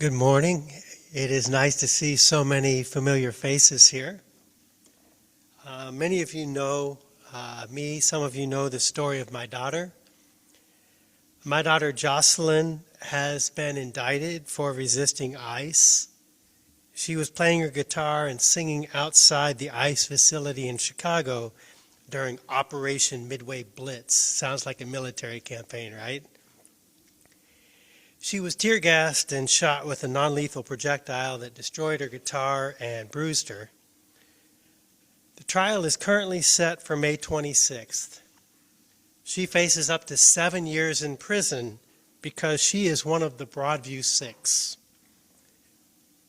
Good morning. It is nice to see so many familiar faces here. Many of you know me. Some of you know the story of my daughter. My daughter Jocelyn has been indicted for resisting ICE. She was playing her guitar and singing outside the ICE facility in Chicago during Operation Midway Blitz. Sounds like a military campaign, right? She was tear-gassed and shot with a non-lethal projectile that destroyed her guitar and bruised her. The trial is currently set for May 26th. She faces up to 7 years in prison because she is one of the Broadview Six.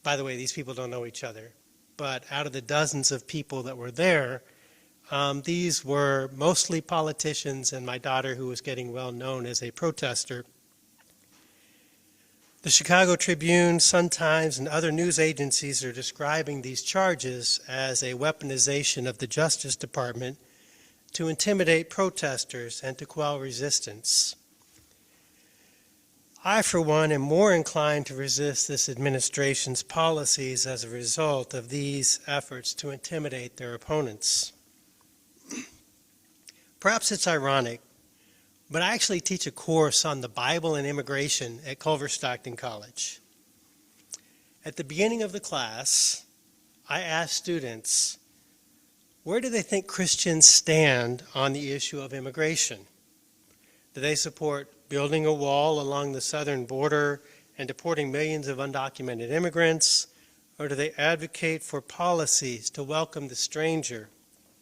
By the way, these people don't know each other, but out of the dozens of people that were there, these were mostly politicians and my daughter, who was getting well known as a protester. The Chicago Tribune, Sun-Times, and other news agencies are describing these charges as a weaponization of the Justice Department to intimidate protesters and to quell resistance. I, for one, am more inclined to resist this administration's policies as a result of these efforts to intimidate their opponents. Perhaps it's ironic, but I actually teach a course on the Bible and immigration at Culver Stockton College. At the beginning of the class, I ask students, where do they think Christians stand on the issue of immigration? Do they support building a wall along the southern border and deporting millions of undocumented immigrants? Or do they advocate for policies to welcome the stranger,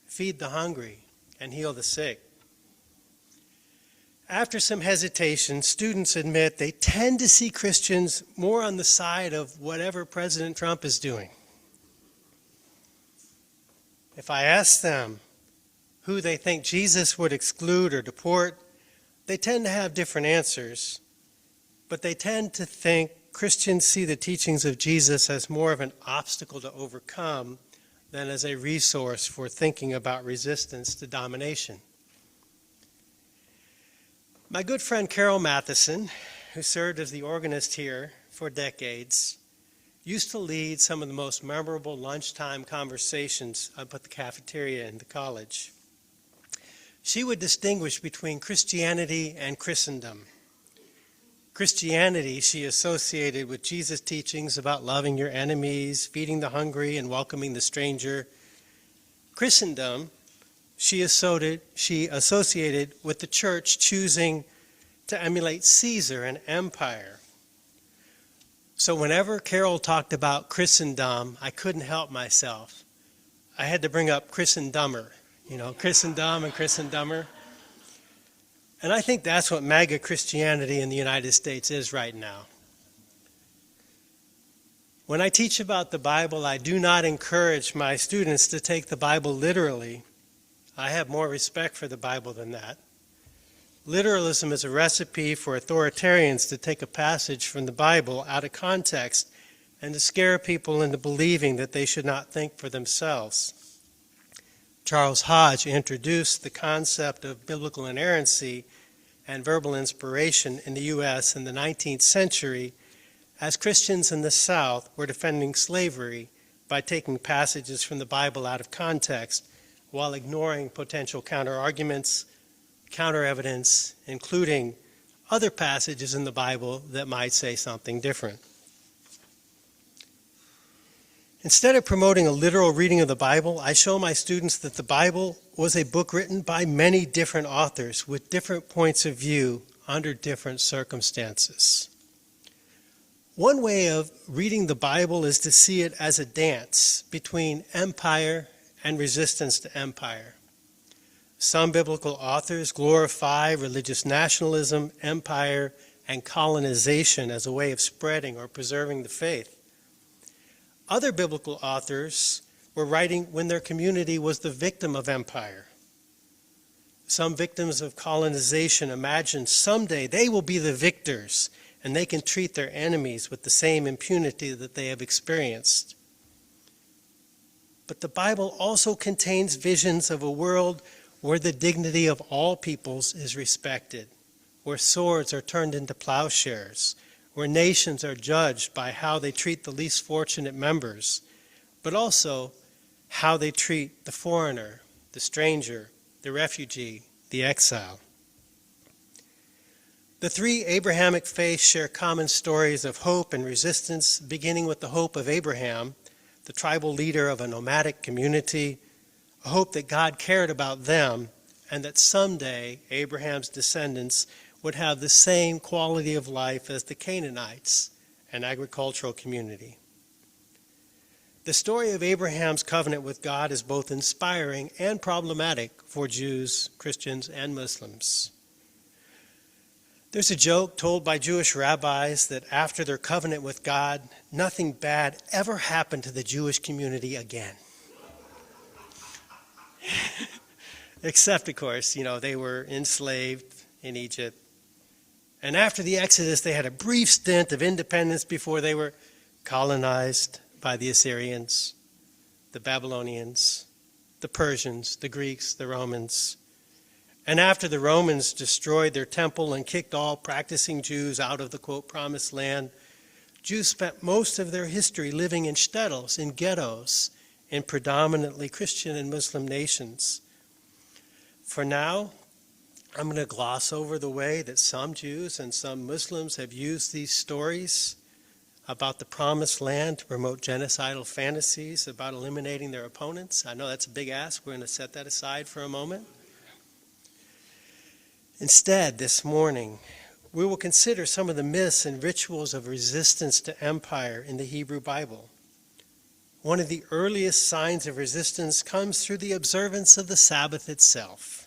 feed the hungry, and heal the sick? After some hesitation, students admit they tend to see Christians more on the side of whatever President Trump is doing. If I ask them who they think Jesus would exclude or deport, they tend to have different answers, but they tend to think Christians see the teachings of Jesus as more of an obstacle to overcome than as a resource for thinking about resistance to domination. My good friend Carol Matheson, who served as the organist here for decades, used to lead some of the most memorable lunchtime conversations up at the cafeteria in the college. She would distinguish between Christianity and Christendom. Christianity she associated with Jesus' teachings about loving your enemies, feeding the hungry, and welcoming the stranger. Christendom she associated with the church choosing to emulate Caesar and empire. So whenever Carol talked about Christendom, I couldn't help myself. I had to bring up Christendomer, Christendom and Christendomer. And I think that's what MAGA Christianity in the United States is right now. When I teach about the Bible, I do not encourage my students to take the Bible literally. I have more respect for the Bible than that. Literalism is a recipe for authoritarians to take a passage from the Bible out of context and to scare people into believing that they should not think for themselves. Charles Hodge introduced the concept of biblical inerrancy and verbal inspiration in the U.S. in the 19th century as Christians in the South were defending slavery by taking passages from the Bible out of context while ignoring potential counter-arguments, counter-evidence, including other passages in the Bible that might say something different. Instead of promoting a literal reading of the Bible, I show my students that the Bible was a book written by many different authors with different points of view under different circumstances. One way of reading the Bible is to see it as a dance between empire and resistance to empire. Some biblical authors glorify religious nationalism, empire, and colonization as a way of spreading or preserving the faith. Other biblical authors were writing when their community was the victim of empire. Some victims of colonization imagined someday they will be the victors and they can treat their enemies with the same impunity that they have experienced. But the Bible also contains visions of a world where the dignity of all peoples is respected, where swords are turned into plowshares, where nations are judged by how they treat the least fortunate members, but also how they treat the foreigner, the stranger, the refugee, the exile. The three Abrahamic faiths share common stories of hope and resistance, beginning with the hope of Abraham, the tribal leader of a nomadic community, a hope that God cared about them and that someday Abraham's descendants would have the same quality of life as the Canaanites, an agricultural community. The story of Abraham's covenant with God is both inspiring and problematic for Jews, Christians, and Muslims. There's a joke told by Jewish rabbis that after their covenant with God, nothing bad ever happened to the Jewish community again. Except, of course, they were enslaved in Egypt. And after the Exodus, they had a brief stint of independence before they were colonized by the Assyrians, the Babylonians, the Persians, the Greeks, the Romans. And after the Romans destroyed their temple and kicked all practicing Jews out of the, quote, promised land, Jews spent most of their history living in shtetls, in ghettos, in predominantly Christian and Muslim nations. For now, I'm going to gloss over the way that some Jews and some Muslims have used these stories about the promised land to promote genocidal fantasies about eliminating their opponents. I know that's a big ask. We're going to set that aside for a moment. Instead, this morning, we will consider some of the myths and rituals of resistance to empire in the Hebrew Bible. One of the earliest signs of resistance comes through the observance of the Sabbath itself.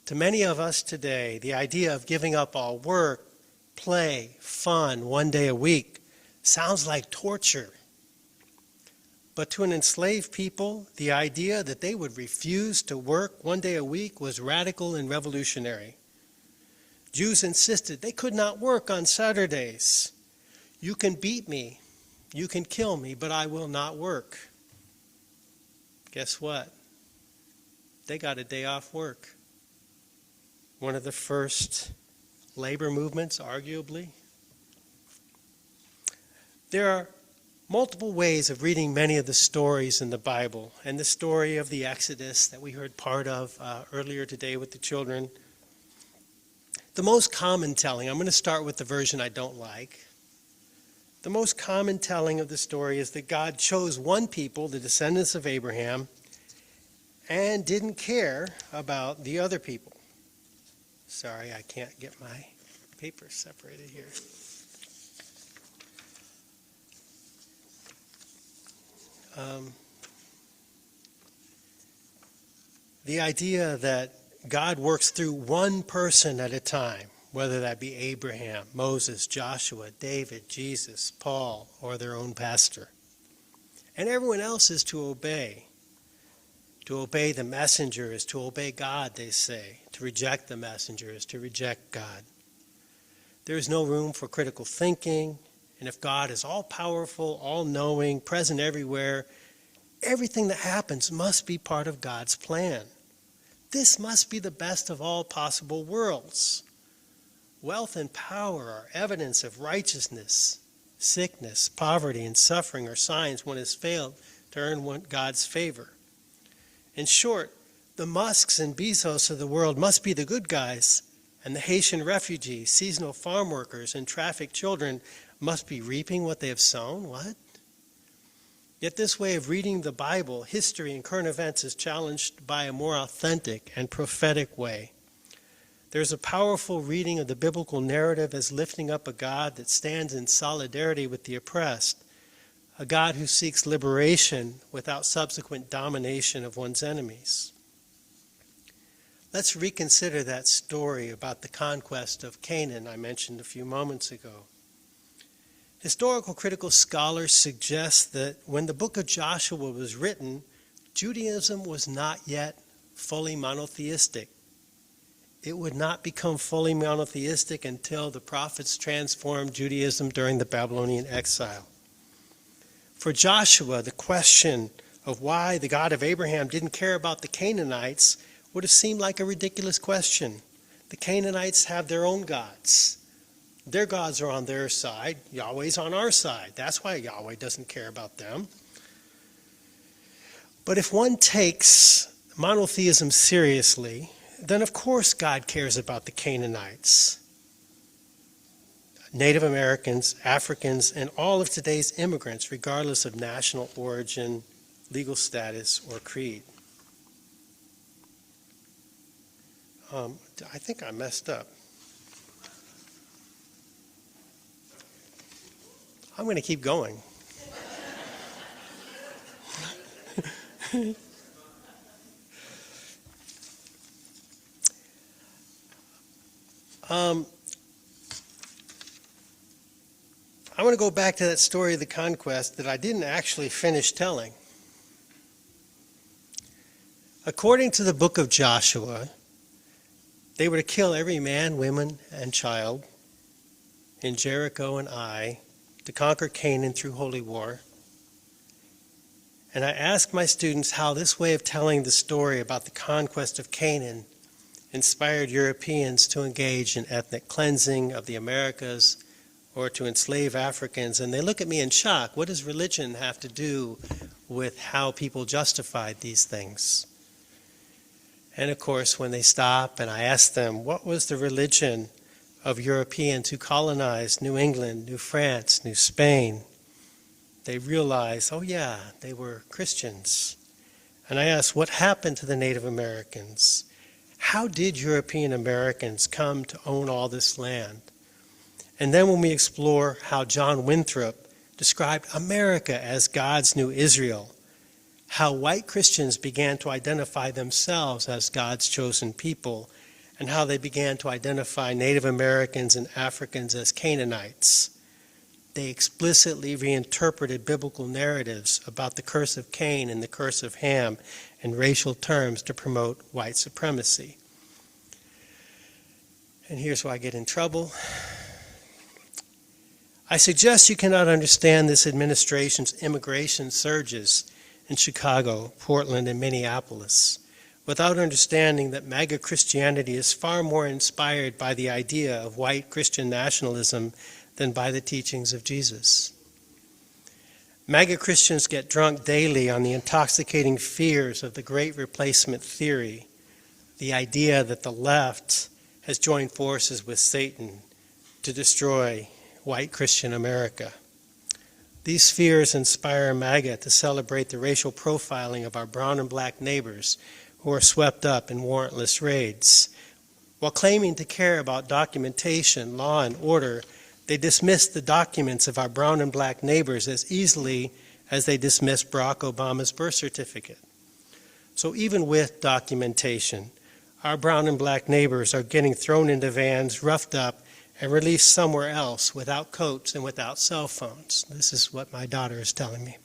To many of us today, the idea of giving up all work, play, fun, one day a week sounds like torture. But to an enslaved people, the idea that they would refuse to work one day a week was radical and revolutionary. Jews insisted they could not work on Saturdays. You can beat me, you can kill me, but I will not work. Guess what? They got a day off work. One of the first labor movements, arguably. There are multiple ways of reading many of the stories in the Bible, and the story of the Exodus that we heard part of earlier today with the children. The most common telling, I'm going to start with the version I don't like. The most common telling of the story is that God chose one people, the descendants of Abraham, and didn't care about the other people. Sorry, I can't get my paper separated here. The idea that God works through one person at a time, whether that be Abraham, Moses, Joshua, David, Jesus, Paul, or their own pastor. And everyone else is to obey. To obey the messenger is to obey God, they say. To reject the messenger is to reject God. There is no room for critical thinking, and if God is all-powerful, all-knowing, present everywhere, everything that happens must be part of God's plan. This must be the best of all possible worlds. Wealth and power are evidence of righteousness. Sickness, poverty, and suffering are signs one has failed to earn God's favor. In short, the Musks and Bezos of the world must be the good guys, and the Haitian refugees, seasonal farm workers, and trafficked children must be reaping what they have sown? What? Yet this way of reading the Bible, history, and current events is challenged by a more authentic and prophetic way. There's a powerful reading of the biblical narrative as lifting up a God that stands in solidarity with the oppressed, a God who seeks liberation without subsequent domination of one's enemies. Let's reconsider that story about the conquest of Canaan I mentioned a few moments ago. Historical critical scholars suggest that when the book of Joshua was written, Judaism was not yet fully monotheistic. It would not become fully monotheistic until the prophets transformed Judaism during the Babylonian exile. For Joshua, the question of why the God of Abraham didn't care about the Canaanites would have seemed like a ridiculous question. The Canaanites have their own gods. Their gods are on their side. Yahweh's on our side. That's why Yahweh doesn't care about them. But if one takes monotheism seriously, then of course God cares about the Canaanites, Native Americans, Africans, and all of today's immigrants, regardless of national origin, legal status, or creed. I think I messed up. I'm going to keep going. I want to go back to that story of the conquest that I didn't actually finish telling. According to the book of Joshua, they were to kill every man, woman, and child in Jericho and Ai to conquer Canaan through holy war. And I asked my students how this way of telling the story about the conquest of Canaan inspired Europeans to engage in ethnic cleansing of the Americas or to enslave Africans. And they look at me in shock. What does religion have to do with how people justified these things? And of course, when they stop and I ask them, what was the religion of Europeans who colonized New England, New France, New Spain? They realize, oh yeah, they were Christians. And I ask, what happened to the Native Americans? How did European Americans come to own all this land? And then when we explore how John Winthrop described America as God's new Israel, how white Christians began to identify themselves as God's chosen people, and how they began to identify Native Americans and Africans as Canaanites. They explicitly reinterpreted biblical narratives about the curse of Cain and the curse of Ham in racial terms to promote white supremacy. And here's where I get in trouble. I suggest you cannot understand this administration's immigration surges in Chicago, Portland, and Minneapolis without understanding that MAGA Christianity is far more inspired by the idea of white Christian nationalism than by the teachings of Jesus. MAGA Christians get drunk daily on the intoxicating fears of the great replacement theory, the idea that the left has joined forces with Satan to destroy white Christian America. These fears inspire MAGA to celebrate the racial profiling of our brown and black neighbors who are swept up in warrantless raids. While claiming to care about documentation, law, and order, they dismiss the documents of our brown and black neighbors as easily as they dismiss Barack Obama's birth certificate. So even with documentation, our brown and black neighbors are getting thrown into vans, roughed up, and released somewhere else without coats and without cell phones. This is what my daughter is telling me.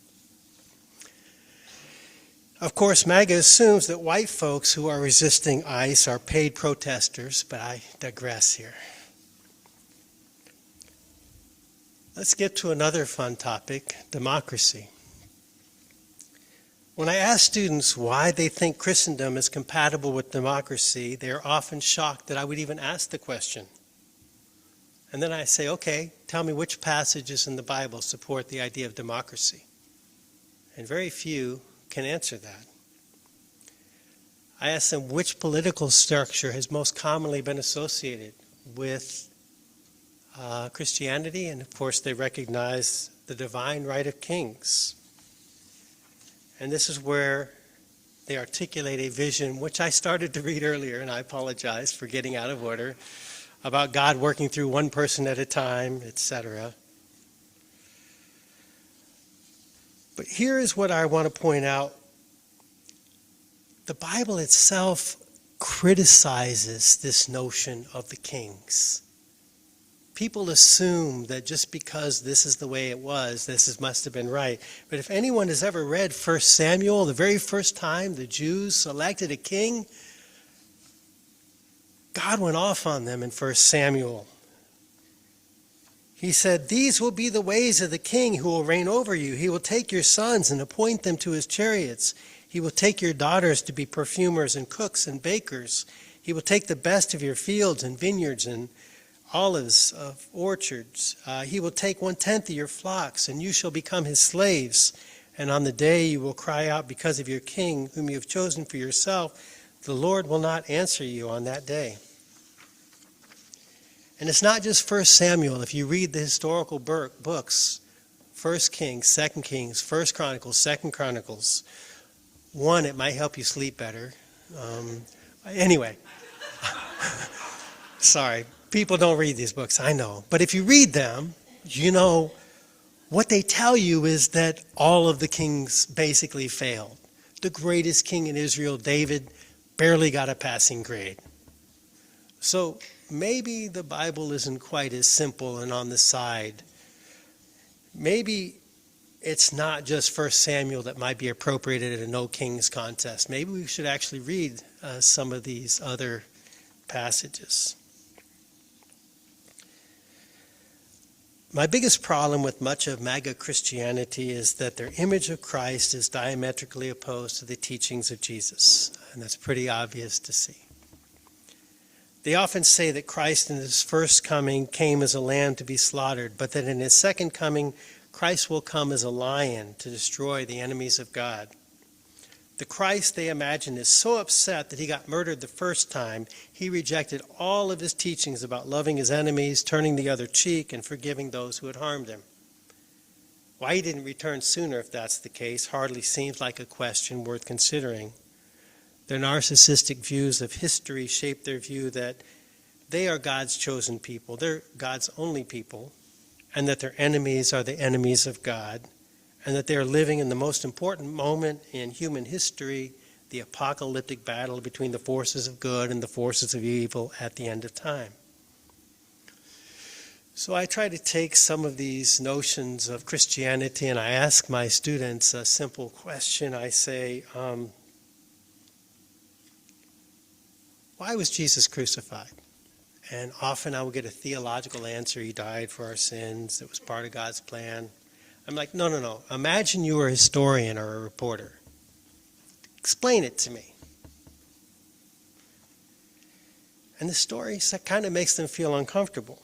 Of course, MAGA assumes that white folks who are resisting ICE are paid protesters, but I digress here. Let's get to another fun topic, democracy. When I ask students why they think Christendom is compatible with democracy, they are often shocked that I would even ask the question. And then I say, okay, tell me which passages in the Bible support the idea of democracy. And very few can answer that. I ask them which political structure has most commonly been associated with Christianity, and of course they recognize the divine right of kings. And this is where they articulate a vision, which I started to read earlier, and I apologize for getting out of order, about God working through one person at a time, etc. But here is what I want to point out. The Bible itself criticizes this notion of the kings. People assume that just because this is the way it was, must have been right. But if anyone has ever read 1 Samuel, the very first time the Jews selected a king, God went off on them in 1 Samuel. He said, "These will be the ways of the king who will reign over you. He will take your sons and appoint them to his chariots. He will take your daughters to be perfumers and cooks and bakers. He will take the best of your fields and vineyards and olives of orchards. He will take 1/10 of your flocks, and you shall become his slaves. And on the day you will cry out because of your king, whom you have chosen for yourself, the Lord will not answer you on that day. And it's not just 1 Samuel. If you read the historical books, 1 Kings, 2 Kings, 1 Chronicles, 2 Chronicles, one, it might help you sleep better. Anyway, sorry, people don't read these books, I know. But if you read them, you know what they tell you is that all of the kings basically failed. The greatest king in Israel, David, barely got a passing grade. So maybe the Bible isn't quite as simple and on the side. Maybe it's not just 1 Samuel that might be appropriated at a no kings contest. Maybe we should actually read some of these other passages. My biggest problem with much of MAGA Christianity is that their image of Christ is diametrically opposed to the teachings of Jesus, and that's pretty obvious to see. They often say that Christ in his first coming came as a lamb to be slaughtered, but that in his second coming, Christ will come as a lion to destroy the enemies of God. The Christ, they imagine, is so upset that he got murdered the first time, he rejected all of his teachings about loving his enemies, turning the other cheek, and forgiving those who had harmed him. Why he didn't return sooner, if that's the case, hardly seems like a question worth considering. Their narcissistic views of history shape their view that they are God's chosen people, they're God's only people, and that their enemies are the enemies of God, and that they are living in the most important moment in human history, the apocalyptic battle between the forces of good and the forces of evil at the end of time. So I try to take some of these notions of Christianity and I ask my students a simple question. I say, why was Jesus crucified? And often I will get a theological answer. He died for our sins. It was part of God's plan. I'm like, no. Imagine you were a historian or a reporter. Explain it to me. And the story kind of makes them feel uncomfortable.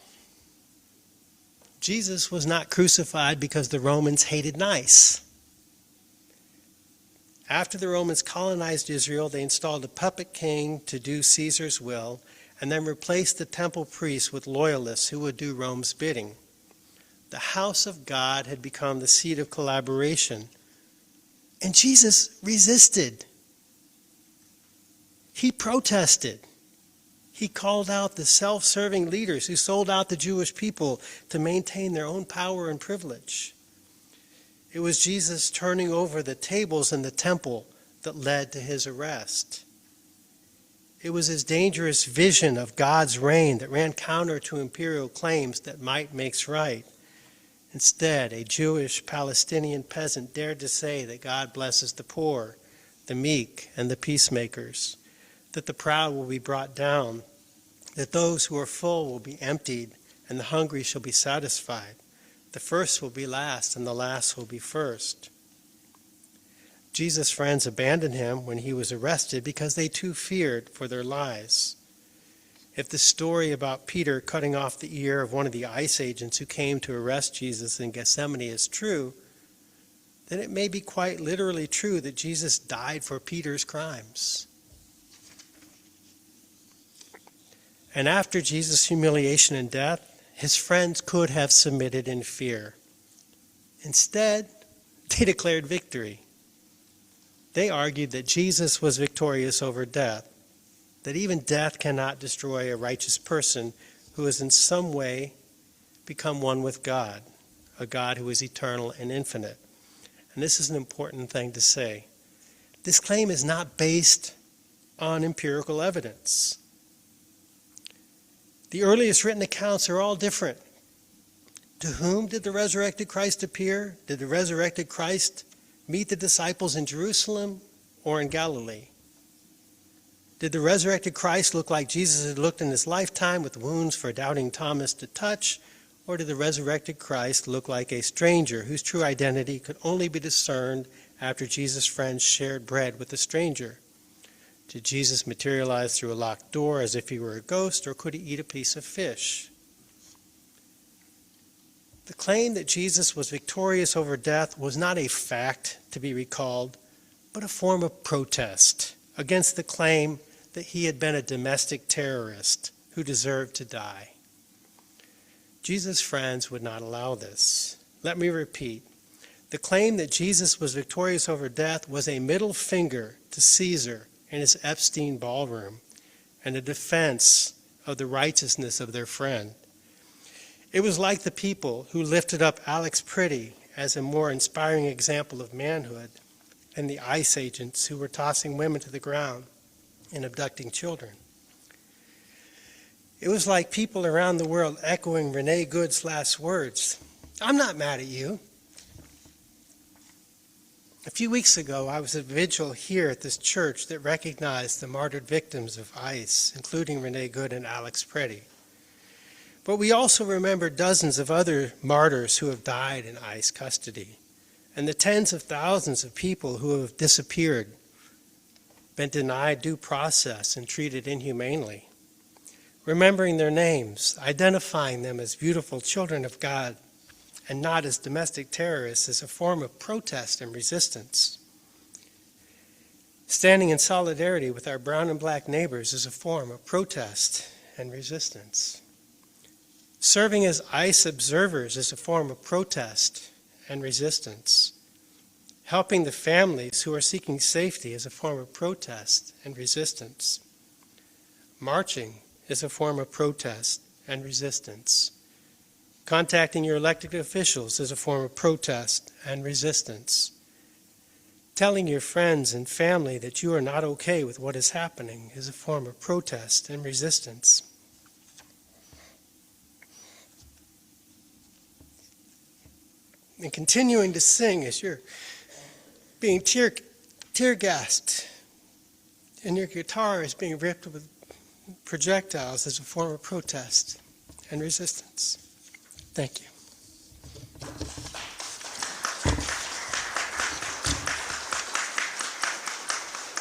Jesus was not crucified because the Romans hated nice. After the Romans colonized Israel, they installed a puppet king to do Caesar's will, and then replaced the temple priests with loyalists who would do Rome's bidding. The house of God had become the seat of collaboration, and Jesus resisted. He protested. He called out the self-serving leaders who sold out the Jewish people to maintain their own power and privilege. It was Jesus turning over the tables in the temple that led to his arrest. It was his dangerous vision of God's reign that ran counter to imperial claims that might makes right. Instead, a Jewish Palestinian peasant dared to say that God blesses the poor, the meek, and the peacemakers, that the proud will be brought down, that those who are full will be emptied, and the hungry shall be satisfied. The first will be last, and the last will be first. Jesus' friends abandoned him when he was arrested because they too feared for their lives. If the story about Peter cutting off the ear of one of the ICE agents who came to arrest Jesus in Gethsemane is true, then it may be quite literally true that Jesus died for Peter's crimes. And after Jesus' humiliation and death, his friends could have submitted in fear. Instead, they declared victory. They argued that Jesus was victorious over death, that even death cannot destroy a righteous person who has in some way become one with God, a God who is eternal and infinite. And this is an important thing to say. This claim is not based on empirical evidence. The earliest written accounts are all different. To whom did the resurrected Christ appear? Did the resurrected Christ meet the disciples in Jerusalem or in Galilee? Did the resurrected Christ look like Jesus had looked in his lifetime, with wounds for doubting Thomas to touch? Or did the resurrected Christ look like a stranger whose true identity could only be discerned after Jesus' friends shared bread with the stranger? Did Jesus materialize through a locked door as if he were a ghost, or could he eat a piece of fish? The claim that Jesus was victorious over death was not a fact to be recalled, but a form of protest against the claim that he had been a domestic terrorist who deserved to die. Jesus' friends would not allow this. Let me repeat. The claim that Jesus was victorious over death was a middle finger to Caesar in his Epstein ballroom and a defense of the righteousness of their friend. It was like the people who lifted up Alex Pretty as a more inspiring example of manhood than the ICE agents who were tossing women to the ground and abducting children. It was like people around the world echoing Renee Good's last words, "I'm not mad at you." A few weeks ago, I was at a vigil here at this church that recognized the martyred victims of ICE, including Renee Good and Alex Pretty. But we also remember dozens of other martyrs who have died in ICE custody, and the tens of thousands of people who have disappeared, been denied due process and treated inhumanely. Remembering their names, identifying them as beautiful children of God, and not as domestic terrorists is a form of protest and resistance. Standing in solidarity with our brown and black neighbors is a form of protest and resistance. Serving as ICE observers is a form of protest and resistance. Helping the families who are seeking safety is a form of protest and resistance. Marching is a form of protest and resistance. Contacting your elected officials is a form of protest and resistance. Telling your friends and family that you are not okay with what is happening is a form of protest and resistance. And continuing to sing as you're being tear-gassed and your guitar is being ripped with projectiles is a form of protest and resistance. Thank you.